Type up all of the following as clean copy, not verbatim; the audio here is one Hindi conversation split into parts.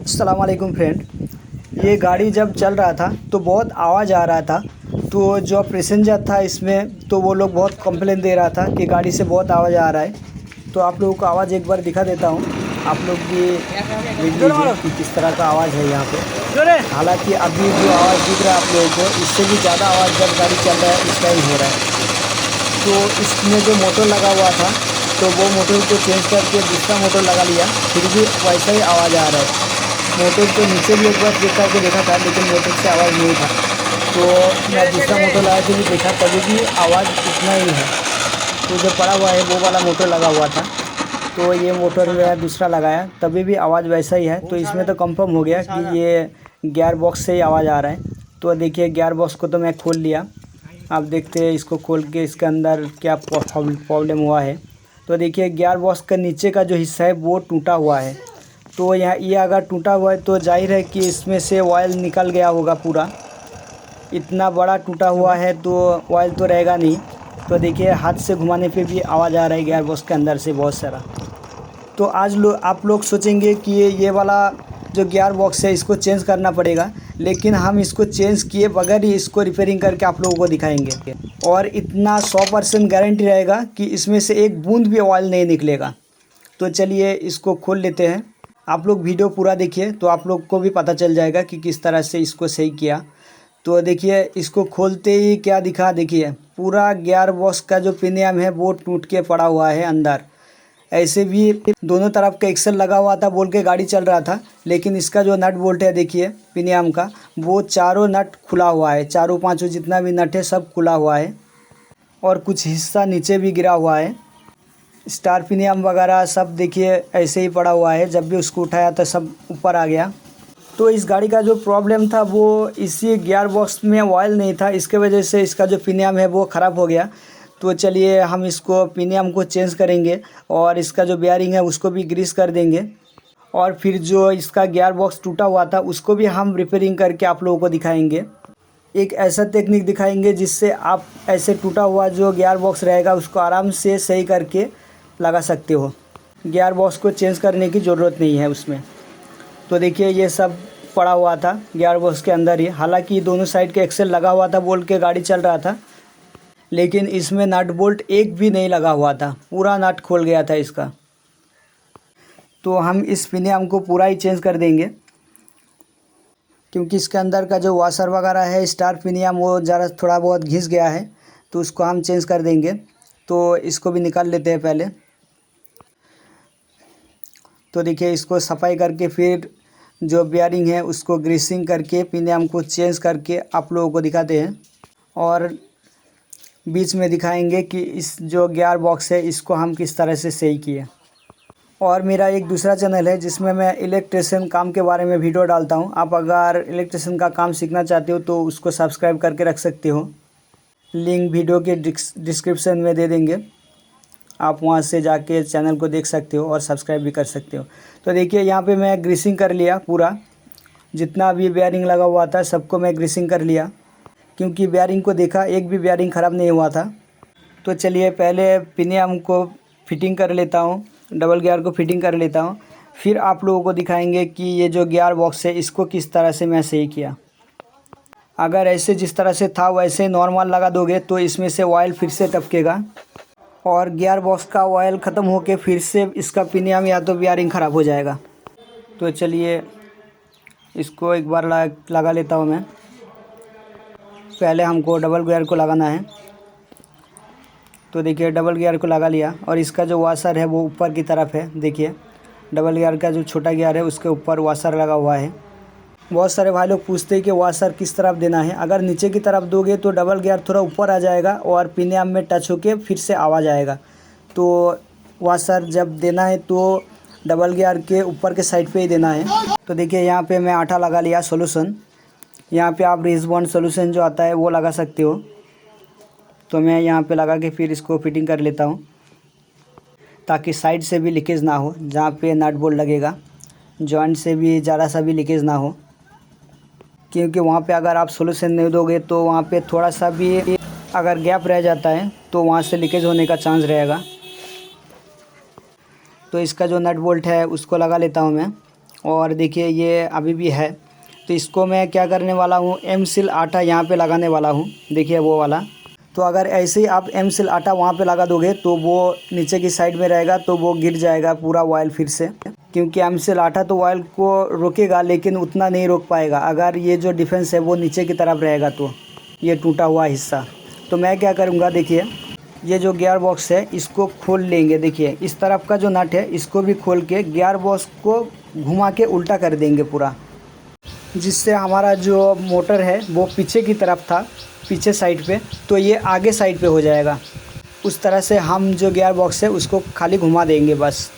अस्सलाम वालेकुम फ्रेंड। ये गाड़ी जब चल रहा था तो बहुत आवाज़ आ रहा था। तो जो पैसेंजर था इसमें तो वो लोग बहुत कंप्लेन दे रहा था कि गाड़ी से बहुत आवाज़ आ रहा है। तो आप लोगों को आवाज़ एक बार दिखा देता हूँ, आप लोग भी देख लीजिए कि किस तरह का आवाज़ है यहाँ पे। हालांकि अभी जो आवाज़ दिख रहा है आप लोगों को, इससे भी ज़्यादा आवाज़ जब गाड़ी चल रहा है इस टाइम हो रहा है। तो इसमें जो मोटर लगा हुआ था तो वो मोटर को चेंज करके दूसरा मोटर लगा लिया, फिर भी वैसा ही आवाज़ आ रहा है। मोटर तो नीचे भी एक बार चेक करके देखा था लेकिन मोटर से आवाज़ नहीं था। तो मैं दूसरा मोटर लगा के भी देखा, तभी भी आवाज़ इतना ही है। तो जो पड़ा हुआ है वो वाला मोटर लगा हुआ था, तो ये मोटर मैं दूसरा लगाया, तभी भी आवाज़ वैसा ही है। तो इसमें तो कंफर्म हो गया कि ये गियर बॉक्स से ही आवाज़ आ रहा है। तो देखिए गियर बॉक्स को तो मैं खोल लिया। आप देखते हैं इसको खोल के इसके अंदर क्या प्रॉब्लम हुआ है। तो देखिए गियर बॉक्स का नीचे का जो हिस्सा है वो टूटा हुआ है। तो यहाँ ये अगर टूटा हुआ है तो जाहिर है कि इसमें से ऑयल निकल गया होगा पूरा। इतना बड़ा टूटा हुआ है तो ऑयल तो रहेगा नहीं। तो देखिए हाथ से घुमाने पे भी आवाज़ आ रहा है गियर बॉक्स के अंदर से बहुत सारा। तो आज आप लोग सोचेंगे कि ये वाला जो गियर बॉक्स है इसको चेंज करना पड़ेगा, लेकिन हम इसको चेंज किए बगैर ही इसको रिपेयरिंग करके आप लोगों को दिखाएंगे। और इतना 100% गारंटी रहेगा कि इसमें से एक बूंद भी ऑयल नहीं निकलेगा। तो चलिए इसको खोल लेते हैं। आप लोग वीडियो पूरा देखिए तो आप लोग को भी पता चल जाएगा कि किस तरह से इसको सही किया। तो देखिए इसको खोलते ही क्या दिखा, देखिए पूरा गियर बॉक्स का जो पिनियम है वो टूट के पड़ा हुआ है अंदर। ऐसे भी दोनों तरफ का एक्सल लगा हुआ था बोल के गाड़ी चल रहा था, लेकिन इसका जो नट बोल्ट है देखिए पिनियम का, वो चारों नट खुला हुआ है। चारों पांचों जितना भी नट है सब खुला हुआ है और कुछ हिस्सा नीचे भी गिरा हुआ है। स्टार पिनियम वगैरह सब देखिए ऐसे ही पड़ा हुआ है, जब भी उसको उठाया तो सब ऊपर आ गया। तो इस गाड़ी का जो प्रॉब्लम था वो इसी गियर बॉक्स में ऑयल नहीं था, इसके वजह से इसका जो पिनियम है वो ख़राब हो गया। तो चलिए हम इसको पिनियम को चेंज करेंगे और इसका जो बेयरिंग है उसको भी ग्रीस कर देंगे। और फिर जो इसका गियर बॉक्स टूटा हुआ था उसको भी हम रिपेयरिंग करके आप लोगों को दिखाएंगे। एक ऐसा टेक्निक दिखाएंगे जिससे आप ऐसे टूटा हुआ जो गियर बॉक्स रहेगा उसको आराम से सही करके लगा सकते हो। गियर बॉक्स को चेंज करने की ज़रूरत नहीं है उसमें। तो देखिए ये सब पड़ा हुआ था गियर बॉक्स के अंदर ही। हालांकि दोनों साइड के एक्सेल लगा हुआ था बोल के गाड़ी चल रहा था, लेकिन इसमें नट बोल्ट एक भी नहीं लगा हुआ था, पूरा नट खोल गया था इसका। तो हम इस पिनियम को पूरा ही चेंज कर देंगे, क्योंकि इसके अंदर का जो वाशर वगैरह है स्टार पिनियम वो ज़रा थोड़ा बहुत घिस गया है, तो उसको हम चेंज कर देंगे। तो इसको भी निकाल लेते हैं पहले। तो देखिए इसको सफाई करके फिर जो बेयरिंग है उसको ग्रीसिंग करके पिनियम को चेंज करके आप लोगों को दिखाते हैं। और बीच में दिखाएंगे कि इस जो गियर बॉक्स है इसको हम किस तरह से सही किए। और मेरा एक दूसरा चैनल है जिसमें मैं इलेक्ट्रिशियन काम के बारे में वीडियो डालता हूं। आप अगर इलेक्ट्रिशियन का काम सीखना चाहते हो तो उसको सब्सक्राइब करके रख सकते हो। लिंक वीडियो के डिस्क्रिप्शन में दे देंगे, आप वहां से जाके चैनल को देख सकते हो और सब्सक्राइब भी कर सकते हो। तो देखिए यहाँ पे मैं ग्रीसिंग कर लिया पूरा, जितना भी बेयरिंग लगा हुआ था सबको मैं ग्रीसिंग कर लिया, क्योंकि बेयरिंग को देखा एक भी बेयरिंग ख़राब नहीं हुआ था। तो चलिए पहले पिनियम को फिटिंग कर लेता हूँ, डबल गियर को फिटिंग कर लेता हूँ, फिर आप लोगों को दिखाएंगे कि ये जो गियर बॉक्स है इसको किस तरह से मैं सही किया। अगर ऐसे जिस तरह से था वैसे नॉर्मल लगा दोगे तो इसमें से ऑयल फिर से टपकेगा और गियर बॉक्स का ऑयल ख़त्म होके फिर से इसका पिनियम या तो बेयरिंग ख़राब हो जाएगा। तो चलिए इसको एक बार लगा लेता हूँ मैं। पहले हमको डबल गियर को लगाना है। तो देखिए डबल गियर को लगा लिया और इसका जो वाशर है वो ऊपर की तरफ है। देखिए डबल गियर का जो छोटा गियर है उसके ऊपर वाशर लगा हुआ है। बहुत सारे भाई लोग पूछते हैं कि वाशर किस तरफ देना है। अगर नीचे की तरफ दोगे तो डबल गियर थोड़ा ऊपर आ जाएगा और पिनियम में टच होके फिर से आवाज़ आएगा। तो वाशर जब देना है तो डबल गियर के ऊपर के साइड पे ही देना है। तो देखिए यहाँ पे मैं आटा लगा लिया सोल्यूशन। यहाँ पे आप रिजबॉन्ड सोल्यूशन जो आता है वो लगा सकते हो। तो मैं यहाँ पे लगा के फिर इसको फिटिंग कर लेता हूँ, ताकि साइड से भी लीकेज ना हो। जहाँ पे नट बोल्ट लगेगा जॉइंट से भी ज़रा सा भी लीकेज ना हो, क्योंकि वहाँ पे अगर आप सोल्यूशन नहीं दोगे तो वहाँ पे थोड़ा सा भी अगर गैप रह जाता है तो वहाँ से लीकेज होने का चांस रहेगा। तो इसका जो नट बोल्ट है उसको लगा लेता हूँ मैं और देखिए ये अभी भी है। तो इसको मैं क्या करने वाला हूँ, एम सील आटा यहाँ पे लगाने वाला हूँ, देखिए वो वाला। तो अगर ऐसे ही आप एम सील आटा वहाँ पे लगा दोगे तो वो नीचे की साइड में रहेगा, तो वो गिर जाएगा पूरा ऑयल फिर से, क्योंकि एम सील आटा तो ऑयल को रोकेगा लेकिन उतना नहीं रोक पाएगा अगर ये जो डिफेंस है वो नीचे की तरफ रहेगा तो ये टूटा हुआ हिस्सा। तो मैं क्या करूँगा, देखिए ये जो गियर बॉक्स है इसको खोल लेंगे। देखिए इस तरफ का जो नट है इसको भी खोल के गियर बॉक्स को घुमा के उल्टा कर देंगे पूरा, जिससे हमारा जो मोटर है वो पीछे की तरफ था, पीछे साइड पे, तो ये आगे साइड पे हो जाएगा। उस तरह से हम जो गियर बॉक्स है उसको खाली घुमा देंगे बस।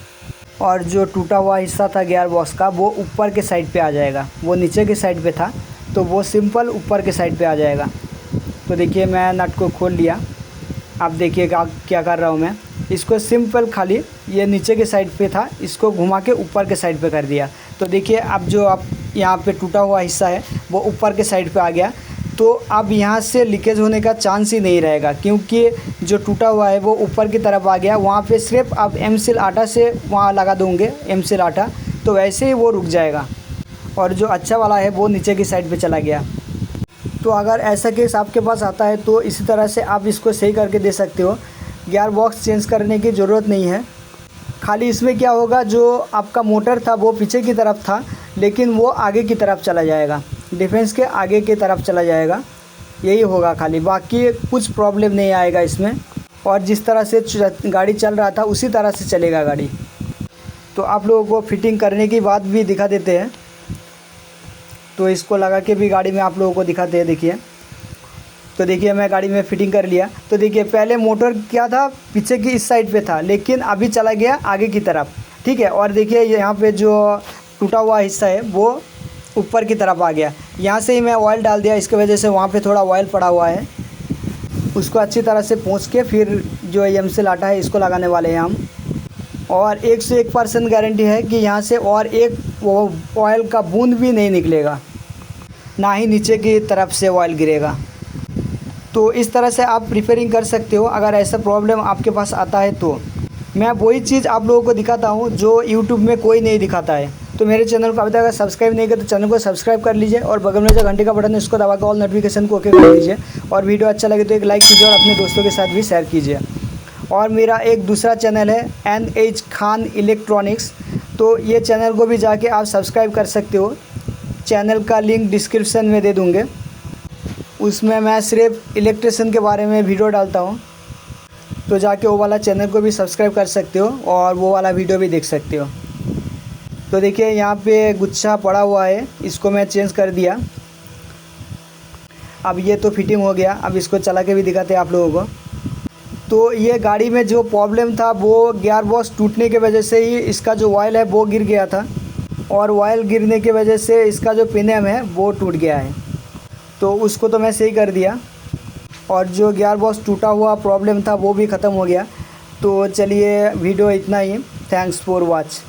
और जो टूटा हुआ हिस्सा था गियर बॉक्स का वो ऊपर के साइड पे आ जाएगा, वो नीचे के साइड पे था तो वो सिंपल ऊपर के साइड पे आ जाएगा। तो देखिए मैं नट को खोल लिया। अब देखिए क्या कर रहा हूँ मैं, इसको सिंपल खाली ये नीचे के साइड पे था इसको घुमा के ऊपर के साइड पे कर दिया। तो देखिए अब जो आप यहाँ पे टूटा हुआ हिस्सा है वो ऊपर के साइड पे आ गया। तो अब यहाँ से लीकेज होने का चांस ही नहीं रहेगा, क्योंकि जो टूटा हुआ है वो ऊपर की तरफ आ गया। वहाँ पे सिर्फ आप एम सील आटा से वहाँ लगा दोगे एम सील आटा, तो वैसे ही वो रुक जाएगा। और जो अच्छा वाला है वो नीचे की साइड पे चला गया। तो अगर ऐसा केस आपके पास आता है तो इसी तरह से आप इसको सही करके दे सकते हो। गियर बॉक्स चेंज करने की ज़रूरत नहीं है। खाली इसमें क्या होगा, जो आपका मोटर था वो पीछे की तरफ था लेकिन वो आगे की तरफ चला जाएगा, डिफेंस के आगे की तरफ चला जाएगा, यही होगा खाली, बाकी कुछ प्रॉब्लम नहीं आएगा इसमें। और जिस तरह से गाड़ी चल रहा था उसी तरह से चलेगा गाड़ी। तो आप लोगों को फिटिंग करने की बात भी दिखा देते हैं। तो इसको लगा के भी गाड़ी में आप लोगों को दिखाते हैं। देखिए तो देखिए मैं गाड़ी में फ़िटिंग कर लिया। तो देखिए पहले मोटर क्या था, पीछे की इस साइड पे था लेकिन अभी चला गया आगे की तरफ, ठीक है। और देखिए यहाँ पे जो टूटा हुआ हिस्सा है वो ऊपर की तरफ आ गया। यहाँ से ही मैं ऑयल डाल दिया, इसकी वजह से वहाँ पे थोड़ा ऑयल पड़ा हुआ है, उसको अच्छी तरह से पोंछ के फिर जो एम सील आटा है इसको लगाने वाले हैं हम। और 101% गारंटी है कि यहाँ से और एक वो ऑयल का बूंद भी नहीं निकलेगा, ना ही नीचे की तरफ से ऑयल गिरेगा। तो इस तरह से आप रिपेयरिंग कर सकते हो अगर ऐसा प्रॉब्लम आपके पास आता है। तो मैं वही चीज़ आप लोगों को दिखाता हूँ जो यूट्यूब में कोई नहीं दिखाता है। तो मेरे चैनल को अभी तक अगर सब्सक्राइब नहीं किया तो चैनल को सब्सक्राइब कर लीजिए और बगल में जो घंटे का बटन है उसको दबा के ऑल नोटिफिकेशन को ओके कर लीजिए। और वीडियो अच्छा लगे तो एक लाइक कीजिए और अपने दोस्तों के साथ भी शेयर कीजिए। और मेरा एक दूसरा चैनल है NH खान इलेक्ट्रॉनिक्स, तो ये चैनल को भी जाके आप सब्सक्राइब कर सकते हो। चैनल का लिंक डिस्क्रिप्शन में दे दूँगे। उसमें मैं सिर्फ इलेक्ट्रिशियन के बारे में वीडियो डालता हूँ, तो जाके वो वाला चैनल को भी सब्सक्राइब कर सकते हो और वो वाला वीडियो भी देख सकते हो। तो देखिए यहाँ पे गुच्छा पड़ा हुआ है, इसको मैं चेंज कर दिया। अब ये तो फिटिंग हो गया। अब इसको चला के भी दिखाते हैं आप लोगों को। तो ये गाड़ी में जो प्रॉब्लम था वो गियर बॉक्स टूटने की वजह से ही इसका जो ऑयल है वो गिर गया था, और ऑयल गिरने की वजह से इसका जो पिनियम है वो टूट गया है। तो उसको तो मैं सही कर दिया, और जो गियर बॉक्स टूटा हुआ प्रॉब्लम था वो भी ख़त्म हो गया। तो चलिए वीडियो इतना ही। Thanks for watch.